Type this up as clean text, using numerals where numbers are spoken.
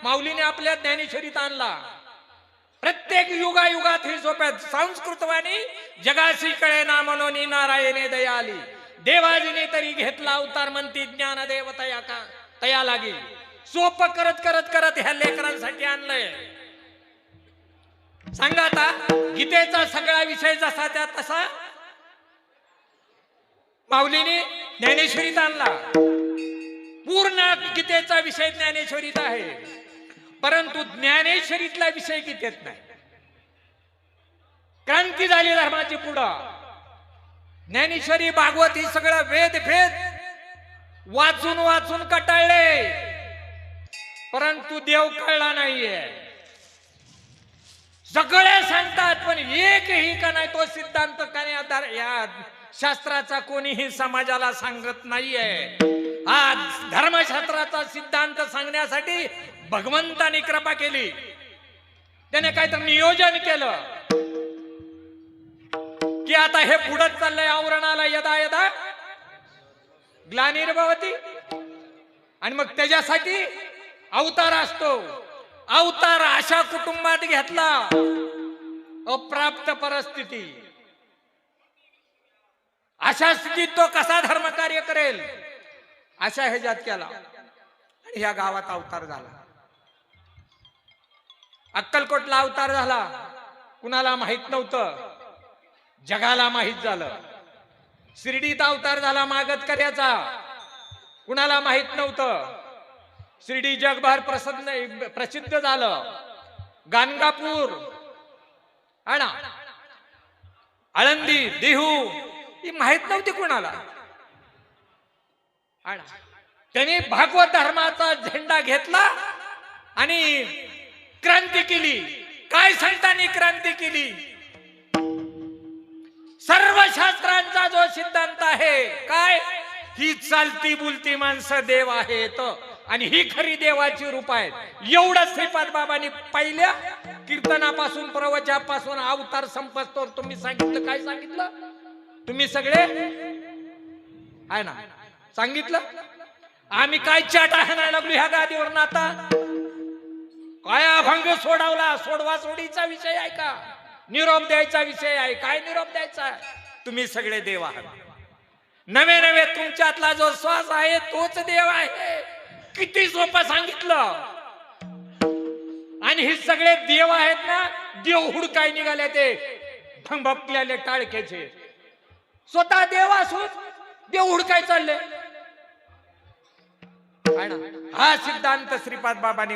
माऊलीने आपल्या ज्ञानेश्वरीत आणला. प्रत्येक युगायुगात ही सोप्यात संस्कृतवाणी जगाशी कळे ना म्हणून नारायणे दया आली. देवाजीने तरी घेतला अवतार म्हणती ज्ञान देवतया का तया लागी. सोप करत करत करत ह्या लेकरांसाठी आणलंय. सांगा आता गीतेचा सगळा विषय जसा त्या तसा माऊलीने ज्ञानेश्वरीत आणला. पूर्ण गीतेचा विषय ज्ञानेश्वरीत आहे, परंतु ज्ञानेश्वरीतला विषय गीतेत नाही. क्रांती झाली धर्माची पुढं. ज्ञानेश्वरी भागवत ही सगळं वेद भेद वाचून वाचून कटाळले, परंतु देव कळला नाहीये. सगळे सांगतात पण एकही का नाही तो सिद्धांत का या शास्त्राचा कोणीही समाजाला सांगत नाहीये. आज धर्मशास्त्राचा सिद्धांत सांगण्यासाठी भगवंताने कृपा केली. त्याने काहीतरी नियोजन केलं की आता हे पुढत चाललंय आवरणाला यदा यदा ग्लानिर्भवती, आणि मग त्याच्यासाठी अवतार असतो. अवतार अशा कुटुंबात घेतला अप्राप्त परिस्थिती, अशा स्थितीत तो कसा धर्म कार्य करेल अशा ह्याच्यात केला आणि ह्या गावात अवतार झाला. अक्कलकोटला अवतार झाला, कुणाला माहित नव्हतं, जगाला माहित झालं. शिर्डीत अवतार झाला मागतकऱ्याचा, कुणाला माहित नव्हतं. शिर्डी जगभर प्रसिद्ध झालं. गाणगापूर, आळंदी, देहू ही माहित नव्हती कुणाला. त्यांनी भागवत धर्माचा झेंडा घेतला आणि क्रांती केली. काय संतांनी क्रांती केली? सर्व शास्त्रांचा जो सिद्धांत आहे काय, ही चालती बोलती माणसं देव आहेत आणि ही खरी देवाची रूप आहेत. एवढं श्रीपाद बाबांनी पहिल्या कीर्तनापासून प्रवचनापासून अवतार संपस्तोर तुम्ही सांगितलं. काय सांगितलं? तुम्ही सगळे आहे ना सांगितलं. आम्ही काय चाट हाणायला लागलो ह्या गादीवर ना. आता काय अभंग सोडवला, सोडवा सोडीचा विषय आहे का? निरोप द्यायचा विषय आहे. काय निरोप द्यायचा? तुम्ही सगळे देव आहात. नवे नवे तुमच्यातला जो श्वास आहे तोच देव आहे. किती सोपं सांगितलं. आणि हे सगळे देव आहेत ना, देव हुडकाय निघाले ते भंगभपलेले टाळक्याचे. स्वतः देव असून देव हुडकाय चालले. हा सिद्धांत श्रीपाद बाबांनी